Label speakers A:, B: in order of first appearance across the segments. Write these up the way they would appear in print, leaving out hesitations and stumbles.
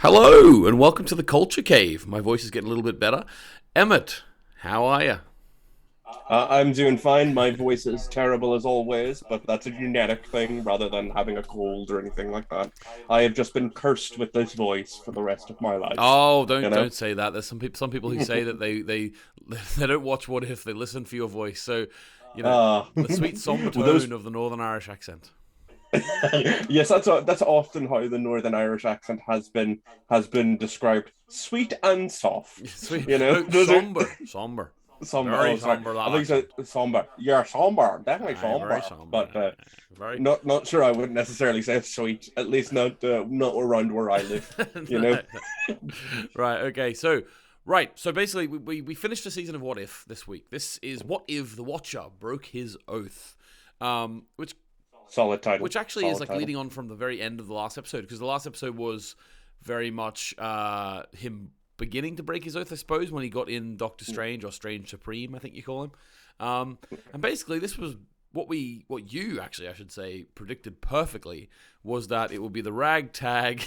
A: Hello, and welcome to the Culture Cave. My voice is getting a little bit better. Emmett, how are you?
B: I'm doing fine. My voice is terrible as always, but that's a genetic thing rather than having a cold or anything like that. I have just been cursed with this voice for the rest of my life.
A: Oh,
B: You
A: don't
B: know?
A: don't say that. There's some people who say that they they don't watch What If, they listen for your voice. So, the sweet somber
B: Well, those.
A: tone of the Northern Irish accent.
B: Yes, that's often how the Northern Irish accent has been described. Sweet and soft.
A: Sweet, no,
B: Those are
A: somber,
B: somber.
A: very
B: Oh, sorry.
A: somber that
B: I think you said
A: accent.
B: somber. Yeah, somber. Definitely
A: Aye, very
B: somber.
A: somber.
B: But
A: Very.
B: not sure I would necessarily say sweet. At least not around where I live. You know.
A: Right. Okay. So basically, we finished the season of What If this week. This is What If the Watcher broke his oath, which
B: Solid title.
A: actually is
B: Solid
A: like
B: title.
A: leading on from the very end of the last episode, because the last episode was very much him beginning to break his oath, I suppose, when he got in Doctor Strange, or Strange Supreme, I think you call him. And basically, this was what you actually, I should say, predicted perfectly, was that it would be the ragtag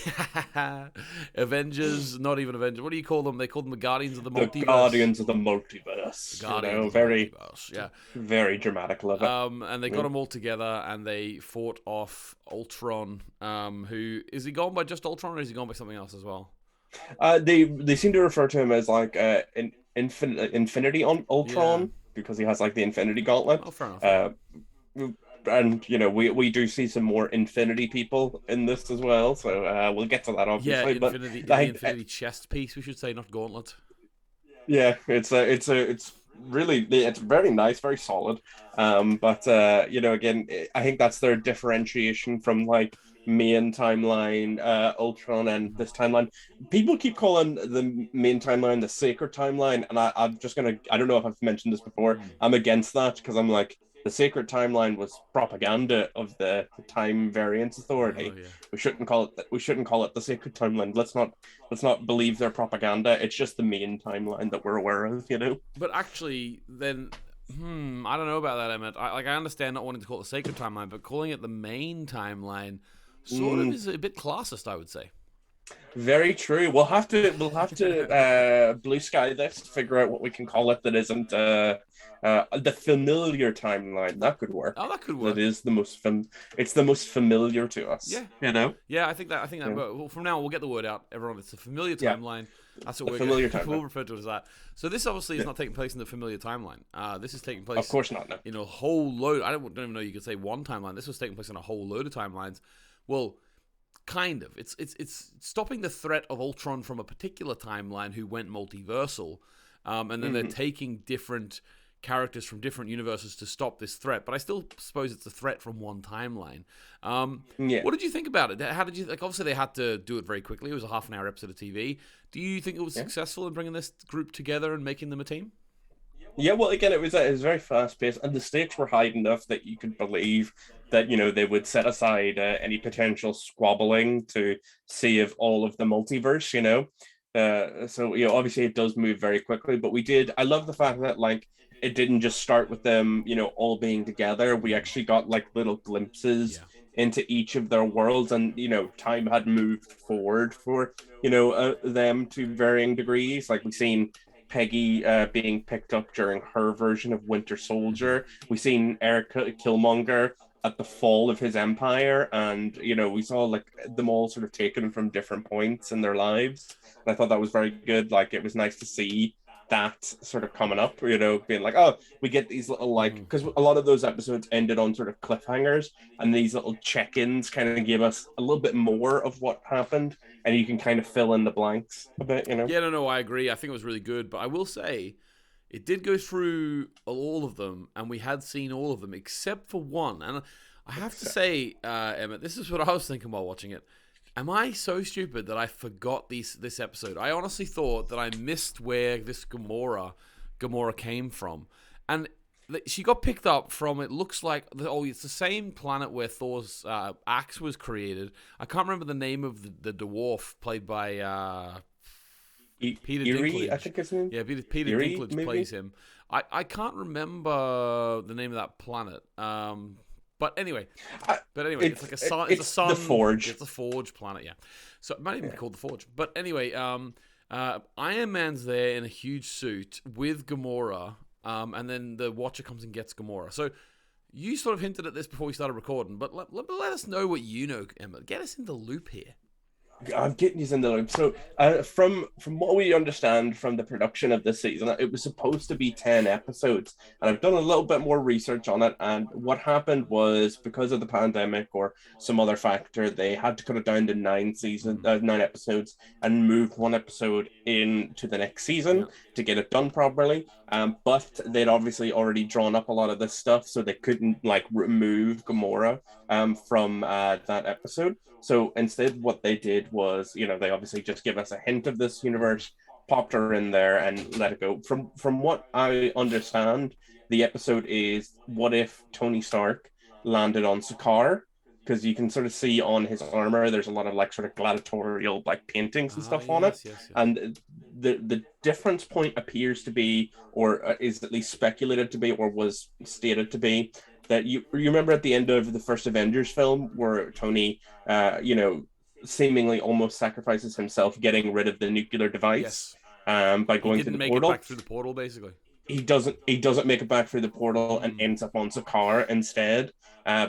A: Avengers, not even Avengers. What do you call them? They call them the Guardians of the
B: The
A: Multiverse.
B: Guardians of the
A: The
B: Multiverse.
A: Guardians of the
B: Very,
A: Multiverse. Yeah.
B: very dramatic. Love it.
A: And they got them all together, and they fought off Ultron. Who is he gone by? Just Ultron, or is he gone by something else as well?
B: They seem to refer to him as like Infinity on
A: Yeah.
B: Ultron because he has like the Infinity Gauntlet.
A: Oh, fair enough. Yeah.
B: Uh, and we do see some more Infinity people in this as well, so we'll get to that
A: Yeah,
B: obviously. But
A: Infinity, the
B: I,
A: Infinity chest piece, we should say, not gauntlet.
B: yeah, it's really it's very nice, very solid. But again, I think that's their differentiation from like main timeline, Ultron, and this timeline. People keep calling the main timeline the sacred timeline, and I'm just gonna. I don't know if I've mentioned this before.
A: Mm.
B: I'm against that because I'm like. The sacred timeline was propaganda of the Time Variance
A: Oh
B: Authority.
A: yeah.
B: We shouldn't call it the sacred timeline. Let's not believe their propaganda. It's just the main timeline that we're aware of, you know?
A: But actually, then, I don't know about that, Emmett. I understand not wanting to call it the sacred timeline, but calling it the main timeline sort of
B: Mm,
A: is a bit classist, I would say.
B: very true. We'll have to blue sky this to figure out what we can call it that isn't the familiar timeline. That could work.
A: Oh, that could
B: That
A: work.
B: is it's the most familiar to us,
A: Yeah.
B: you know?
A: Yeah, I think that.
B: Yeah.
A: Well, from now on, we'll get the word out. Everyone, it's a familiar
B: Yeah,
A: timeline. That's what
B: the familiar
A: we'll
B: timeline.
A: refer to it as that. So this obviously is
B: Yeah.
A: not taking place in the familiar timeline. This is taking
B: Of
A: place
B: course not, no.
A: in a whole load. I don't even know you could say one timeline. This was taking place in a whole load of timelines. Well, kind of. It's stopping the threat of Ultron from a particular timeline who went multiversal, and then they're
B: Mhm.
A: taking different characters from different universes to stop this threat. But I still suppose it's a threat from one timeline.
B: Yeah.
A: What did you think about it? How did you like? Obviously, they had to do it very quickly. It was a half an hour episode of TV. Do you think it was
B: Yeah.
A: successful in bringing this group together and making them a team?
B: Yeah, well, again, it was very fast paced, and the stakes were high enough that you could believe that they would set aside any potential squabbling to save all of the multiverse. So obviously it does move very quickly, but we did. I love the fact that like it didn't just start with them, all being together. We
A: Mm.
B: actually got like little glimpses
A: Yeah.
B: into each of their worlds, and time had moved forward for them to varying degrees. Like we've seen Peggy being picked up during her version of Winter
A: Hmm.
B: Soldier. We've seen Eric Killmonger at the fall of his empire, and we saw like them all sort of taken from different points in their lives. And I thought that was very good. Like it was nice to see that sort of coming up, being like, oh, we get these little like
A: Hmm.
B: because a lot of those episodes ended on sort of cliffhangers, and these little check-ins kind of gave us a little bit more of what happened, and you can kind of fill in the blanks a bit.
A: Yeah, no, I agree. I think it was really good, but I will say it did go through all of them, and we had seen all of them except for one. And I have to say, Emmett, this is what I was thinking while watching it. Am I so stupid that I forgot this episode? I honestly thought that I missed where this Gamora came from, and she got picked up from. It looks like it's the same planet where Thor's axe was created. I can't remember the name of the dwarf played by Peter
B: Erie, I
A: Dinklage.
B: think his name.
A: Yeah, Peter
B: Erie,
A: Dinklage
B: maybe.
A: plays him. I can't remember the name of that planet. But anyway,
B: I,
A: it's like a sun. It's a sun.
B: The Forge.
A: It's a Forge planet. Yeah. So it might even be called the Forge. But anyway, Iron Man's there in a huge suit with Gamora, and then the Watcher comes and gets Gamora. So you sort of hinted at this before we started recording, but let us know what you know, Emma. Get us in the loop here.
B: I'm getting you in the loop. So, from what we understand from the production of this season, it was supposed to be 10 episodes, and I've done a little bit more research on it. And what happened was, because of the pandemic or some other factor, they had to cut it down to 9 episodes, and move one episode into the next season to get it done properly. But they'd obviously already drawn up a lot of this stuff, so they couldn't like remove Gamora from that episode. So instead, what they did was, they obviously just give us a hint of this universe, popped her in there, and let it go. From what I understand, the episode is what if Tony Stark landed on Sakaar? Because you can sort of see on his armor, there's a lot of like sort of gladiatorial like paintings and stuff on it.
A: Yes.
B: And the difference point appears to be, or is at least speculated to be, or was stated to be, that you remember at the end of the first Avengers film where Tony, seemingly almost sacrifices himself getting rid of the nuclear device by going through the portal. He didn't make it
A: back through the portal, basically.
B: He doesn't make it back through the portal and ends up on Sakaar instead,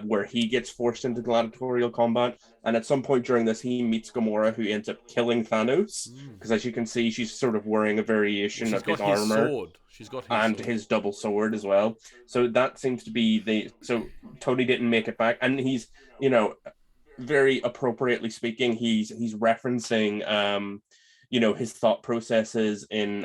B: where he gets forced into gladiatorial combat. And at some point during this, he meets Gamora, who ends up killing Thanos. Because as you can see, she's sort of wearing a variation of his armor.
A: She's got
B: his double sword as well. So that seems to be so Tony didn't make it back, and he's very appropriately speaking, he's referencing his thought processes in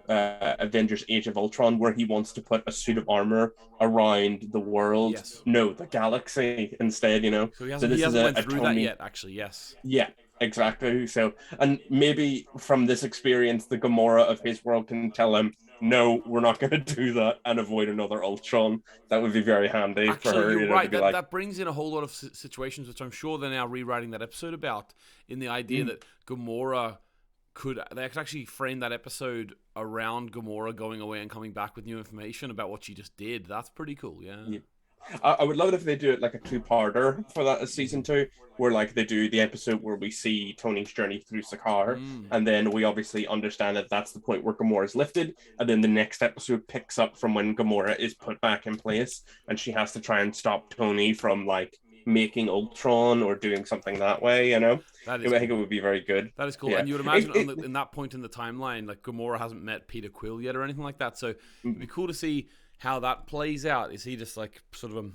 B: Avengers Age of Ultron, where he wants to put a suit of armor around the world, the galaxy instead.
A: So he hasn't went through that yet, actually. Yes.
B: Yeah. Exactly. So, and maybe from this experience, the Gamora of his world can tell him, no, we're not going to do that, and avoid another Ultron. That would be very handy for her.
A: You're right. That brings in a whole lot of situations, which I'm sure they're now rewriting that episode about, in the idea that Gamora they could actually frame that episode around Gamora going away and coming back with new information about what she just did. That's pretty cool. Yeah.
B: I would love it if they do it like a two-parter for that as season 2, where like they do the episode where we see Tony's journey through Sakaar, and then we obviously understand that that's the point where Gamora is lifted, and then the next episode picks up from when Gamora is put back in place, and she has to try and stop Tony from like making Ultron or doing something that way. I think it would be very good.
A: That is cool. And you would imagine in that point in the timeline, like Gamora hasn't met Peter Quill yet or anything like that, so it'd be cool to see how that plays out. Is he just like sort of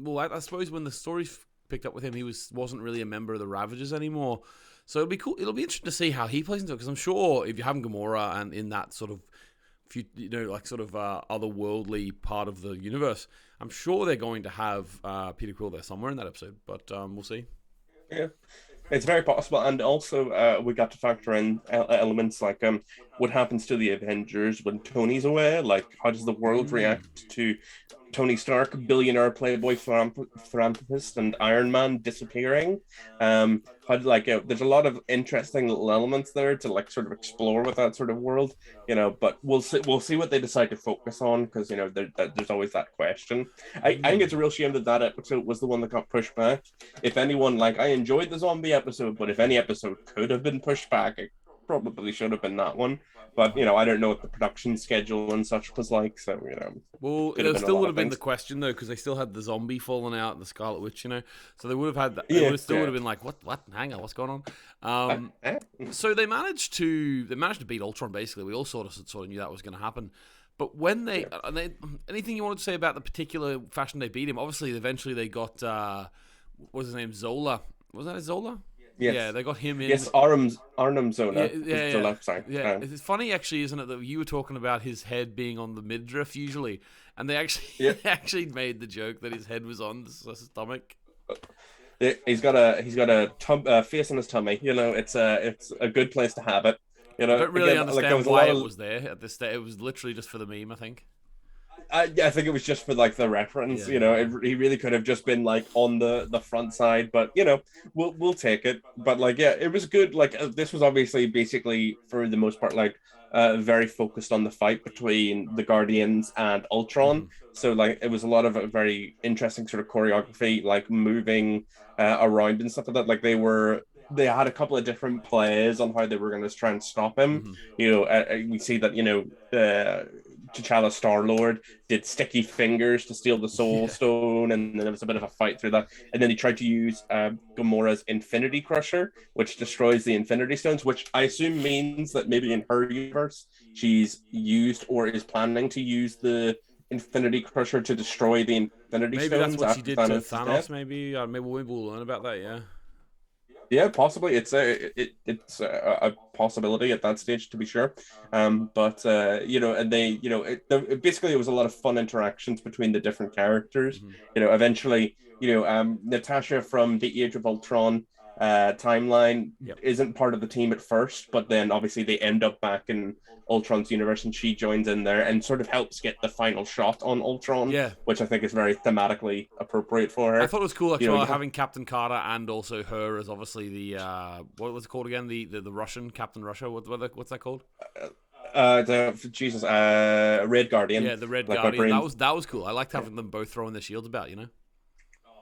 A: I suppose when the story's picked up with him, he wasn't really a member of the Ravagers anymore. So it'll be cool. It'll be interesting to see how he plays into it, because I'm sure if you have Gamora and in that sort of otherworldly part of the universe, I'm sure they're going to have Peter Quill there somewhere in that episode. But we'll see.
B: Yeah. It's very possible, and also we got to factor in elements like what happens to the Avengers when Tony's away. Like, how does the world react to Tony Stark, billionaire playboy philanthropist, and Iron Man disappearing? There's a lot of interesting little elements there to like sort of explore with that sort of world, But we'll see what they decide to focus on, because there's always that question. I think it's a real shame that episode was the one that got pushed back. If anyone, I enjoyed the zombie episode, but if any episode could have been pushed back, it probably should have been that one. But, I don't know what the production schedule and such was like, so,
A: Well, it still would have been the question, though, because they still had the zombie falling out, the Scarlet Witch, So they would have had that. It would have been like, what? Hang on, what's going on? So they managed to beat Ultron, basically. We all sort of knew that was going to happen. But when anything you wanted to say about the particular fashion they beat him? Obviously, eventually they got, what was his name, Zola? Was that Zola?
B: Yes.
A: Yeah, they got him in.
B: Yes, Arnhem Zola.
A: Yeah.
B: Sorry.
A: Yeah, it's funny actually, isn't it, that you were talking about his head being on the midriff usually, and they actually made the joke that his head was on the stomach.
B: Yeah, he's got a face on his tummy. It's a good place to have it.
A: I don't really understand why it was there at this stage. It was literally just for the meme, I think.
B: I think it was just for like the reference,
A: Yeah, yeah.
B: he really could have just been like on the front side, but we'll take it. But like, yeah, it was good. Like this was obviously basically for the most part like very focused on the fight between the Guardians and Ultron.
A: Hmm.
B: So like it was a lot of a very interesting sort of choreography, like moving around and stuff like that. Like they had a couple of different plays on how they were going to try and stop him.
A: Hmm.
B: We see that T'Challa Star Lord did sticky fingers to steal the Soul
A: Yeah.
B: Stone, and then there was a bit of a fight through that. And then he tried to use Gamora's Infinity Crusher, which destroys the Infinity Stones, which I assume means that maybe in her universe she's used or is planning to use the Infinity Crusher to destroy the Infinity
A: Maybe that's
B: Stones
A: what she
B: after
A: did to
B: Thanos is dead.
A: Thanos. Maybe we'll learn about that. Yeah.
B: Yeah, possibly. It's a possibility at that stage to be sure. But and they, basically it was a lot of fun interactions between the different characters.
A: Hmm.
B: Eventually, Natasha from the Age of Ultron timeline
A: Yep.
B: isn't part of the team at first, but then obviously they end up back in Ultron's universe, and she joins in there and sort of helps get the final shot on Ultron,
A: Yeah.
B: which I think is very thematically appropriate for
A: I
B: her.
A: thought it was cool
B: You know,
A: actually
B: you have
A: having Captain Carter and also her as obviously the what was it called again? The Russian Captain Russia. What's that called?
B: Jesus, Red Guardian,
A: Yeah, the Red
B: like my
A: Guardian. That
B: brain.
A: was that was cool. I liked having them both throwing their shields about. You know.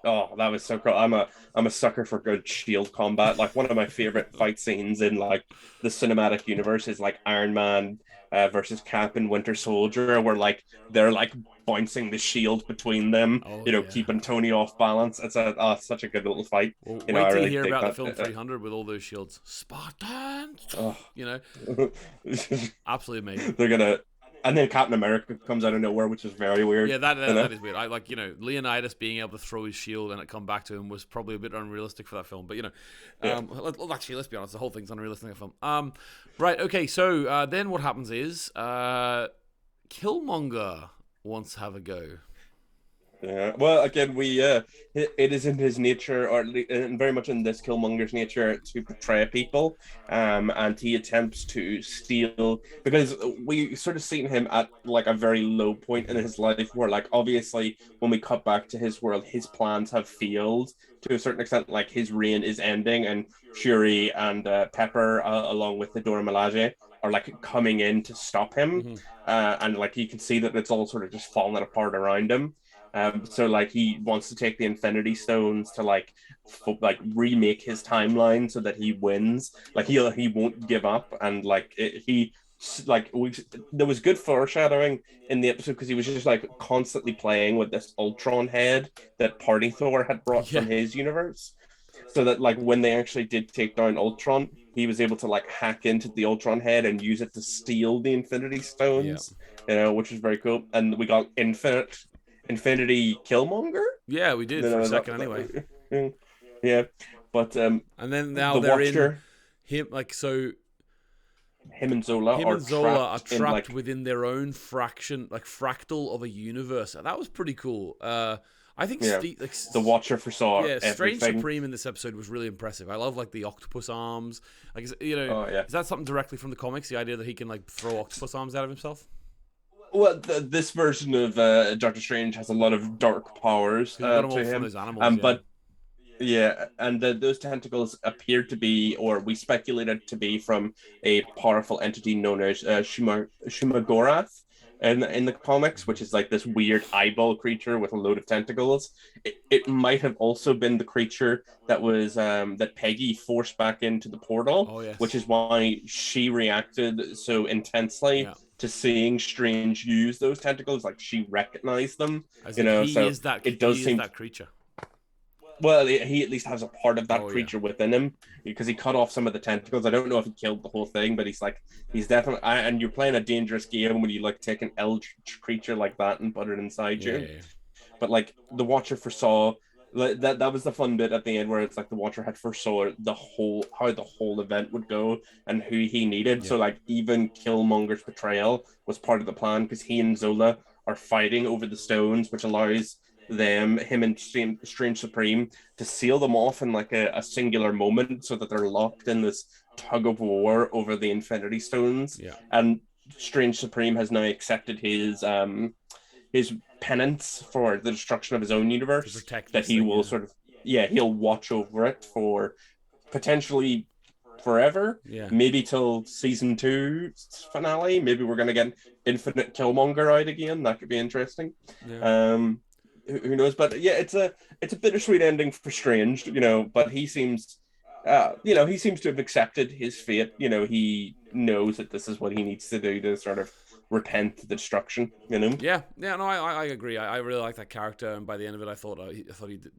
B: Oh, that was so cool. I'm a sucker for good shield combat. Like one of my favorite fight scenes in like the cinematic universe is like Iron Man versus Cap and Winter Soldier, where like they're like bouncing the shield between them,
A: Oh yeah.
B: keeping Tony off balance. It's such a good little fight.
A: Well,
B: I
A: wait till you
B: really
A: hear
B: dig
A: about the
B: that.
A: film 300 with all those shields. Spartans.
B: Oh.
A: You know, absolutely amazing.
B: They're gonna, and then Captain America comes out of nowhere, which is very weird.
A: Yeah, that,
B: You
A: that
B: know?
A: that is weird. I like Leonidas being able to throw his shield and it come back to him was probably a bit unrealistic for that film. But
B: Yeah.
A: actually, let's be honest, the whole thing's unrealistic in the film. Right, okay. So then what happens is Killmonger wants to have a go.
B: Yeah. Well, again, it is in his nature, or and very much in this Killmonger's nature, to betray people. And he attempts to steal because we sort of seen him at like a very low point in his life, where like obviously when we cut back to his world, his plans have failed to a certain extent. Like his reign is ending, and Shuri and Pepper, along with the Dora Milaje, are like coming in to stop him.
A: Hmm.
B: And like you can see that it's all sort of just falling apart around him. So like he wants to take the Infinity Stones to like remake his timeline so that he wins. Like he won't give up, and like he like there was good foreshadowing in the episode because he was just like constantly playing with this Ultron head that Party Thor had brought
A: Yeah,
B: from his universe. So that like when they actually did take down Ultron, he was able to like hack into the Ultron head and use it to steal the Infinity
A: yeah,
B: Stones, which was very cool. And we got Infinity Killmonger.
A: yeah. We did for a second anyway.
B: Yeah, but
A: And then now
B: the
A: they're in
B: Watcher,
A: him. Like so,
B: him and Zola
A: him
B: are
A: and Zola are
B: trapped in
A: trapped
B: like
A: within their own fraction, like fractal of a universe. That was pretty cool. I think
B: yeah. The Watcher foresaw
A: yeah, Strange
B: everything.
A: Supreme in this episode was really impressive. I love like the octopus arms. Like
B: Oh yeah.
A: is that something directly from the comics? The idea that he can like throw octopus arms out of himself
B: Well, this version of Doctor Strange has a lot of dark powers
A: because he got them all
B: to
A: from
B: him.
A: those animals. Yeah,
B: But yeah, and those tentacles appeared to be, or we speculated to be, from a powerful entity known as Shumagorath in the comics, which is like this weird eyeball creature with a load of tentacles. It might have also been the creature that was that Peggy forced back into the portal,
A: oh yes,
B: which is why she reacted so intensely
A: yeah.
B: to seeing Strange use those tentacles. Like she recognized them,
A: As if
B: so it does
A: he is
B: seem
A: that creature.
B: well, he at least has a part of that
A: Oh yeah,
B: creature within him because he cut off some of the tentacles. I don't know if he killed the whole thing, but he's definitely. And you're playing a dangerous game when you like take an eldritch creature like that and put it inside
A: yeah,
B: you.
A: yeah.
B: But like the Watcher foresaw that was the fun bit at the end where it's like the Watcher had foresaw how the whole event would go and who he needed.
A: Yeah.
B: So like even Killmonger's betrayal was part of the plan because he and Zola are fighting over the stones, which allows him and Strange Supreme to seal them off in like a singular moment so that they're locked in this tug of war over the Infinity Stones.
A: Yeah.
B: And Strange Supreme has now accepted his penance for the destruction of his own
A: To
B: universe,
A: protect
B: that
A: this
B: he
A: thing,
B: will
A: yeah.
B: sort of, yeah, he'll watch over it for potentially forever,
A: Yeah.
B: maybe till season 2 finale. Maybe we're gonna get Infinite Killmonger out again. That could be interesting.
A: Yeah.
B: Um, who knows? But yeah, it's a bittersweet ending for Strange, you know. But he seems, he seems to have accepted his fate. You know, he knows that this is what he needs to do to sort of repent the destruction. You know.
A: Yeah, yeah, no, I agree. I really like that character, and by the end of it,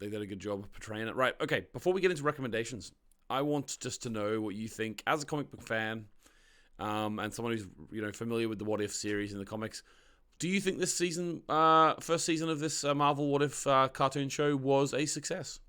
A: they did a good job of portraying it. Right, okay. Before we get into recommendations, I want just to know what you think as a comic book fan, and someone who's familiar with the What If series in the comics. Do you think this season, first season of this Marvel What If cartoon show, was a success?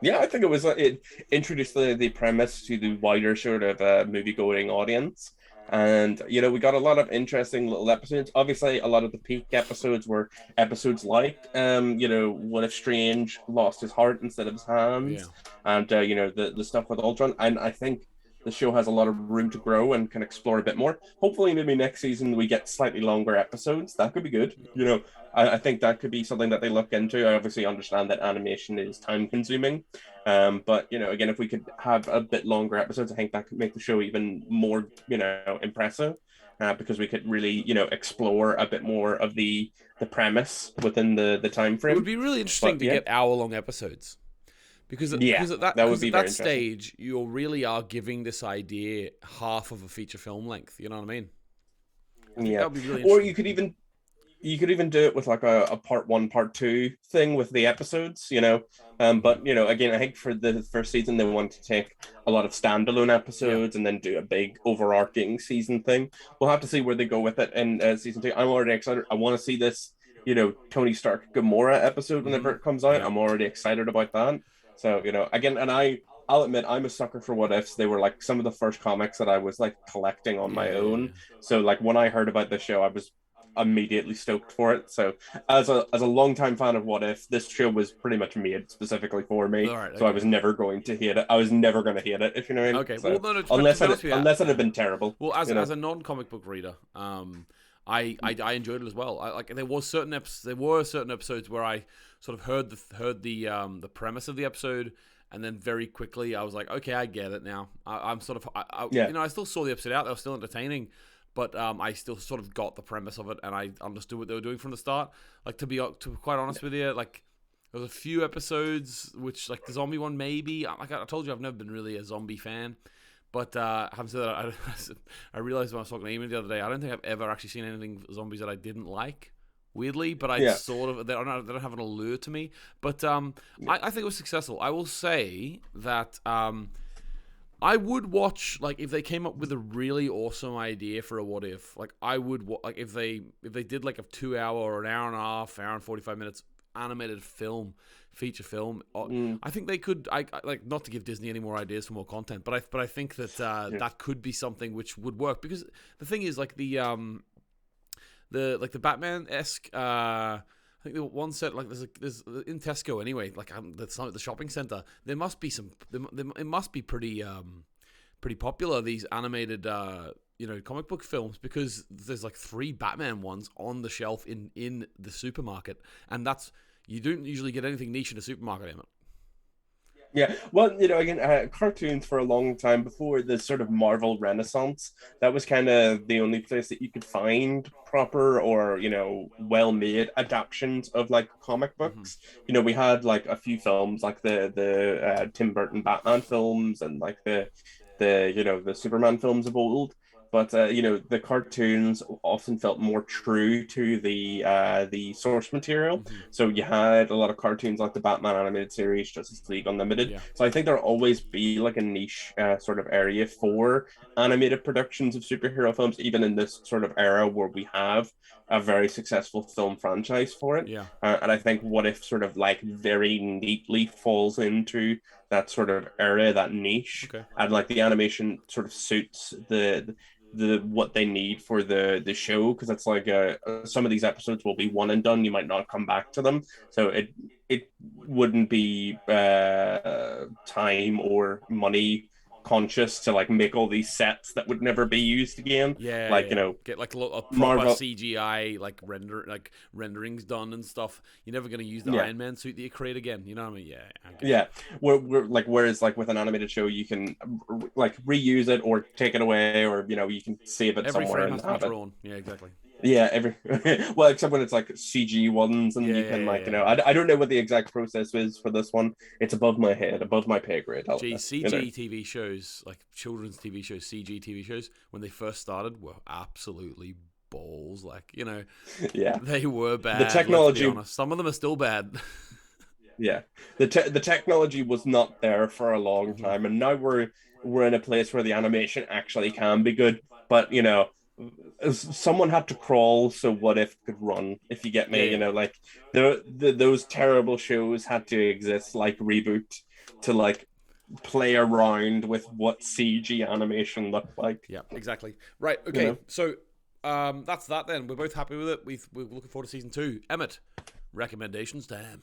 B: Yeah, I think it was. It introduced the premise to the wider sort of movie going audience, and you know we got a lot of interesting little episodes. Obviously, a lot of the peak episodes were episodes like, what if Strange lost his heart instead of his
A: Yeah.
B: hands, and the stuff with Ultron. And I think the show has a lot of room to grow and can explore a bit more. Hopefully, maybe next season we get slightly longer episodes. That could be good. You know, I think that could be something that they look into. I obviously understand that animation is time consuming. But again, if we could have a bit longer episodes, I think that could make the show even more, impressive. Because we could really, explore a bit more of the premise within the time
A: It would
B: frame.
A: be really interesting
B: But
A: to
B: yeah,
A: get hour-long episodes.
B: yeah, that would
A: Because
B: be
A: at
B: very
A: that
B: interesting.
A: stage you really are giving this idea half of a feature film length. You know what I mean? I think that
B: Yeah,
A: would be really
B: or
A: interesting.
B: you could even do it with like a part one, part two thing with the episodes, you know.
A: Hmm.
B: But again, I think for the first season they want to take a lot of standalone
A: Yeah.
B: episodes and then do a big overarching season thing. We'll have to see where they go with it in season 2. I'm already excited. I want to see this, Tony Stark Gamora episode whenever
A: Hmm.
B: it comes out.
A: Yeah.
B: I'm already excited about that. So again, and I'll admit I'm a sucker for what ifs. They were like some of the first comics that I was like collecting on
A: Yeah.
B: my
A: Yeah.
B: own.
A: Yeah.
B: So like when I heard about the show, I was immediately stoked for it. So as a longtime fan of What If, this show was pretty much made specifically for me.
A: All right.
B: So I
A: Okay.
B: was never going to hate it. I was never going to hate it, if you know what I mean.
A: Okay. Well,
B: So
A: no, no. To be honest with you,
B: unless it had been terrible,
A: well, as
B: you know.
A: as a non-comic book reader, I enjoyed it as well. There were certain episodes where I sort of heard the premise of the episode, and then very quickly I was like, okay, I get it now. I'm sort of
B: Yeah,
A: I still saw the episode out. They were still entertaining, but I still sort of got the premise of it, and I understood what they were doing from the start. Like to be quite honest with you, like there was a few episodes which like the zombie one maybe. Like I told you, I've never been really a zombie fan. But having said that, I realized when I was talking to Eamon the other day, I don't think I've ever actually seen anything zombies that I didn't like. Weirdly, but I
B: yeah,
A: sort of they don't have an allure to me. But
B: yeah,
A: I think it was successful. I will say that I would watch like if they came up with a really awesome idea for a what if. Like I would like if they did like a 2 hour or an hour and a half, hour and 45 minutes animated film, feature film.
B: mm,
A: I think they could. I like not to give Disney any more ideas for more content, but I think that
B: yeah,
A: that could be something which would work because the thing is like the Batman esque. I think the one set like there's in Tesco anyway. Like the shopping center, there must be some. It must be pretty popular these animated comic book films because there's like 3 Batman ones on the shelf in the supermarket, and that's you don't usually get anything niche in a supermarket, Emmett.
B: yeah. Well, again, cartoons for a long time before the sort of Marvel Renaissance, that was kind of the only place that you could find proper or well-made adaptations of like comic
A: Hmm.
B: books. We had like a few films like the Tim Burton Batman films and like the Superman films of old. But the cartoons often felt more true to the source material.
A: Hmm.
B: So you had a lot of cartoons like the Batman animated series, Justice League Unlimited.
A: Yeah.
B: So I think there'll always be like a niche sort of area for animated productions of superhero films, even in this sort of era where we have a very successful film franchise for it.
A: Yeah.
B: And I think What If sort of like very neatly falls into that sort of area, that niche,
A: Okay.
B: and like the animation sort of suits the what they need for the show because it's like some of these episodes will be one and done. You might not come back to them, so it wouldn't be time or money conscious to like make all these sets that would never be used again.
A: Yeah,
B: Like,
A: yeah. Get like a proper
B: Marvel.
A: CGI renderings done and stuff. You're never gonna use the
B: Yeah.
A: Iron Man suit that you create again. You know what I mean? Yeah, I get
B: Yeah, we're like, whereas like with an animated show, you can like reuse it or take it away, or you can save it
A: every
B: somewhere
A: frame
B: and
A: has to be
B: have it.
A: drawn. Yeah, exactly.
B: Yeah, every well, except when it's like CG ones, and
A: Yeah,
B: you
A: yeah,
B: can like
A: yeah.
B: I don't know what the exact process is for this one. It's above my head, above my pay grade.
A: Gee, CG TV shows, like children's TV shows, CG TV shows, when they first started, were absolutely balls. Like,
B: Yeah,
A: they were
B: the
A: bad. Let's be
B: technology.
A: honest. Some of them are still bad.
B: Yeah, the technology was not there for a long
A: Mhm.
B: time, and now we're in a place where the animation actually can be good. But someone had to crawl so what if could run. If you get
A: Yeah,
B: me,
A: yeah,
B: like those terrible shows had to exist, like Reboot, to like play around with what CG animation looked like.
A: yeah, exactly. Right.
B: You
A: Okay.
B: know,
A: So, that's that. Then we're both happy with it. We're looking forward to season 2. Emmett, recommendations time.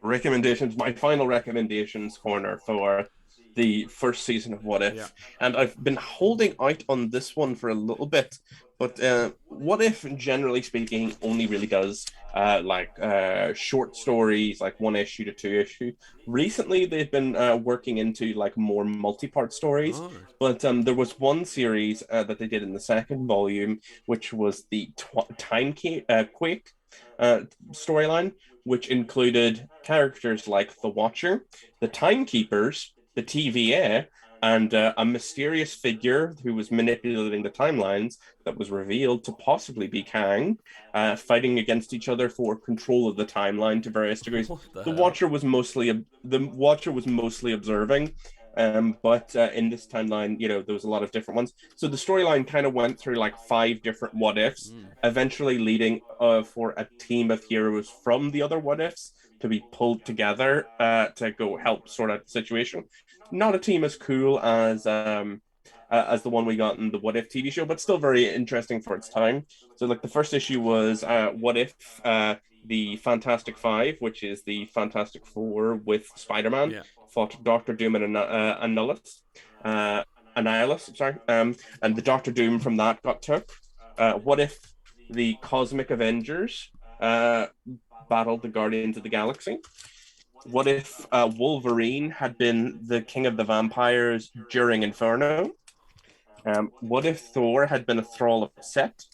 B: recommendations. My final recommendations corner for the first season of What
A: Yeah.
B: If, and I've been holding out on this one for a little bit, but What If, generally speaking, only really does short stories, like 1 issue to 2 issue. Recently, they've been working into like more multi-part stories,
A: All right.
B: but there was one series that they did in the second volume, which was the Quake storyline, which included characters like the Watcher, the Timekeepers, the TVA, and a mysterious figure who was manipulating the timelines that was revealed to possibly be Kang, fighting against each other for control of the timeline to various degrees.
A: What the
B: The
A: hell?
B: Watcher was mostly observing. But in this timeline, there was a lot of different ones. So the storyline kind of went through like 5 different what ifs,
A: Mm.
B: eventually leading for a team of heroes from the other what ifs to be pulled together to go help sort out the situation. Not a team as cool as the one we got in the What If TV show, but still very interesting for its time. So, like the first issue was What If the Fantastic Five, which is the Fantastic Four with Spider-Man,
A: Yeah.
B: fought Doctor Doom and uh, Annihilus, sorry, and the Doctor Doom from that got took. What if the Cosmic Avengers battled the Guardians of the Galaxy? What if Wolverine had been the king of the vampires during Inferno? What if Thor had been a thrall of Set?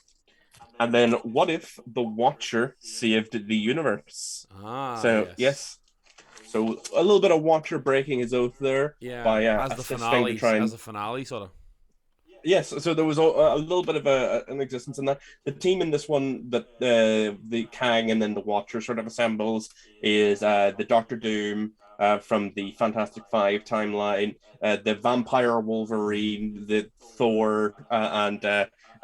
B: And then what if the Watcher saved the universe?
A: Ah,
B: So,
A: yes.
B: yes. So, a little bit of Watcher breaking his oath there
A: Yeah.
B: by
A: As the
B: assisting to
A: finale,
B: try and.
A: sort of.
B: Yes, so there was a little bit of an existence in that. The team in this one that the Kang and then the Watcher sort of assembles is the Doctor Doom from the Fantastic Five timeline, the Vampire Wolverine, the Thor, and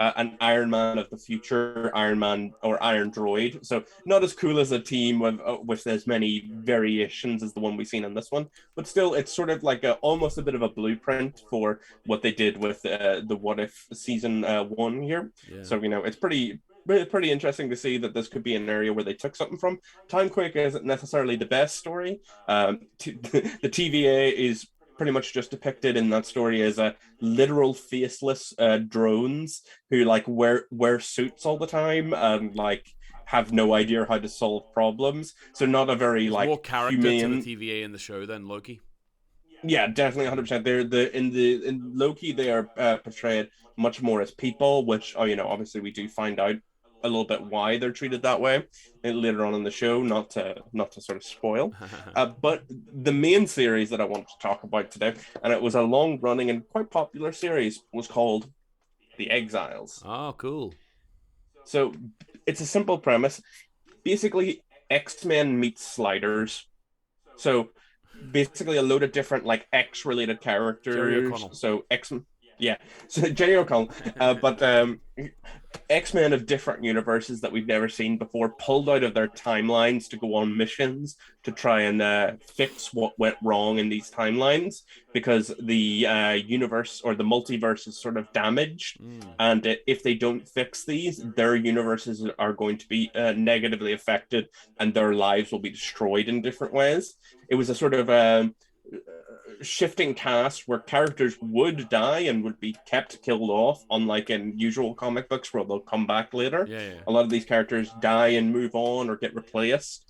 B: an Iron Man of the future, Iron Man or Iron Droid. So not as cool as a team with as many variations as the one we've seen in this one, but still, it's sort of like almost a bit of a blueprint for what they did with the What If season 1 here.
A: Yeah.
B: So it's pretty interesting to see that this could be an area where they took something from. Timequake isn't necessarily the best story. The TVA is pretty much just depicted in that story as a literal faceless drones who like wear suits all the time and like have no idea how to solve problems. So not a very
A: There's more
B: like
A: character to the
B: humane.
A: TVA in the show than Loki.
B: Yeah, definitely 100%. They're in Loki they are portrayed much more as people, which obviously we do find out a little bit why they're treated that way later on in the show. Not to sort of spoil, but the main series that I wanted to talk about today, and it was a long running and quite popular series, was called The Exiles.
A: Oh, cool.
B: So it's a simple premise. Basically, X-Men meets Sliders. So basically a load of different like X related
A: Jerry
B: characters.
A: O'Connell.
B: So yeah, so Jerry O'Connell, but X-Men of different universes that we've never seen before, pulled out of their timelines to go on missions to try and fix what went wrong in these timelines, because the universe or the multiverse is sort of damaged, and if they don't fix these, their universes are going to be negatively affected, and their lives will be destroyed in different ways. It was a sort of shifting cast where characters would die and would be kept killed off, unlike in usual comic books where they'll come back later.
A: Yeah.
B: A lot of these characters die and move on or get replaced.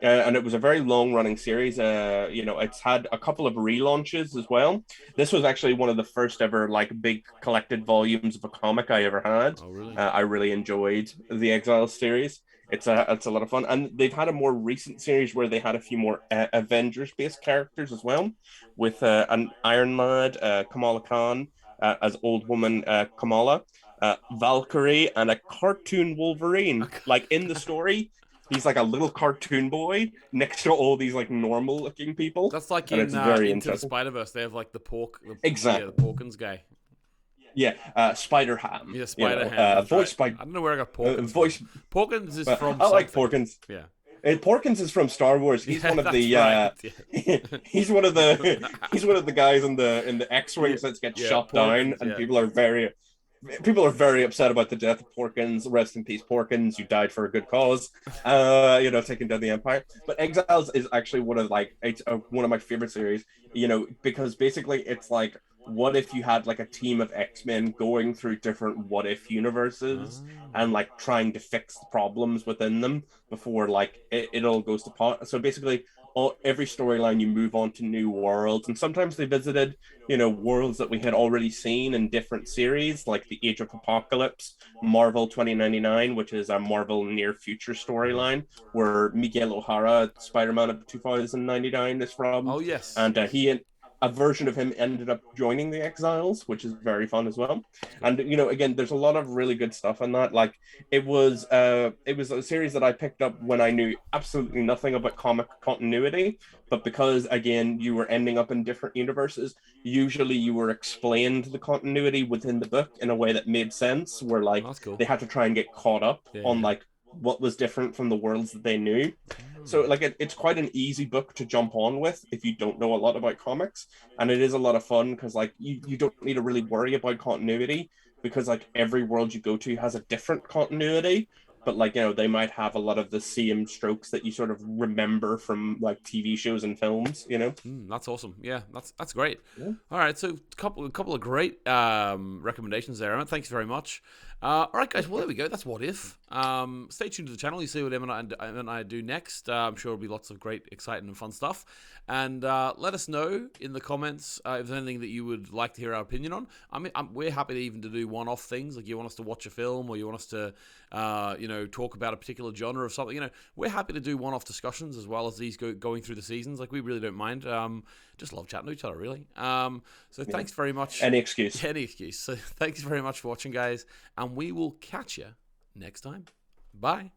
B: And it was a very long running series. It's had a couple of relaunches as well. This was actually one of the first ever like big collected volumes of a comic I ever had.
A: Oh, really?
B: I really enjoyed the Exiles series. It's a lot of fun, and they've had a more recent series where they had a few more Avengers based characters as well, with an Iron Lad, Kamala Khan as old woman Kamala, Valkyrie, and a cartoon Wolverine.
A: Okay.
B: Like in the story, he's like a little cartoon boy next to all these like normal looking people.
A: That's like
B: and
A: in
B: it's very
A: Into the
B: interesting.
A: Spider-Verse. They have like the pork,
B: Exactly.
A: the Porkins guy.
B: Yeah, Spider Ham.
A: Yeah, Spider Ham.
B: Voiced
A: right.
B: by
A: I don't know where I got Porkins.
B: voice.
A: Porkins is from.
B: I like
A: something.
B: Porkins.
A: Yeah.
B: Porkins is from Star Wars. He's
A: Yeah,
B: one of
A: that's
B: the.
A: right. Yeah.
B: He's one of the guys in the X-wings that gets shot down, and people are very upset about the death of Porkins. Rest in peace, Porkins. You died for a good cause. Taking down the Empire. But Exiles is actually one of my favorite series. Because basically it's like, what if you had like a team of X-Men going through different what if universes and like trying to fix the problems within them before like it all goes to pot. So basically every storyline you move on to new worlds, and sometimes they visited worlds that we had already seen in different series, like the Age of Apocalypse, Marvel 2099, which is a Marvel near future storyline where Miguel O'Hara, Spider-Man of 2099 is from.
A: Oh yes.
B: And a version of him ended up joining the Exiles, which is very fun as well. And again, there's a lot of really good stuff in that. Like it was a series that I picked up when I knew absolutely nothing about comic continuity, but because again you were ending up in different universes, usually you were explained the continuity within the book in a way that made sense, where like
A: cool.
B: they had to try and get caught up on like what was different from the worlds that they knew. So like it's quite an easy book to jump on with if you don't know a lot about comics, and it is a lot of fun because like you don't need to really worry about continuity, because like every world you go to has a different continuity, but like they might have a lot of the same strokes that you sort of remember from like TV shows and films.
A: That's awesome. Yeah, that's great.
B: Yeah.
A: All right, so a couple of great recommendations there, Emmett. Thanks very much. All right, guys. Well, there we go. That's What If. Stay tuned to the channel. You see what Emmett and I do next. I'm sure it'll be lots of great, exciting, and fun stuff. And let us know in the comments if there's anything that you would like to hear our opinion on. I mean, we're happy to even to do one-off things, like you want us to watch a film or you want us to, talk about a particular genre of something. We're happy to do one-off discussions as well as these going through the seasons. Like we really don't mind. Just love chatting to each other, really. Thanks very much.
B: Any excuse.
A: So thanks very much for watching, guys, and we will catch you next time. Bye.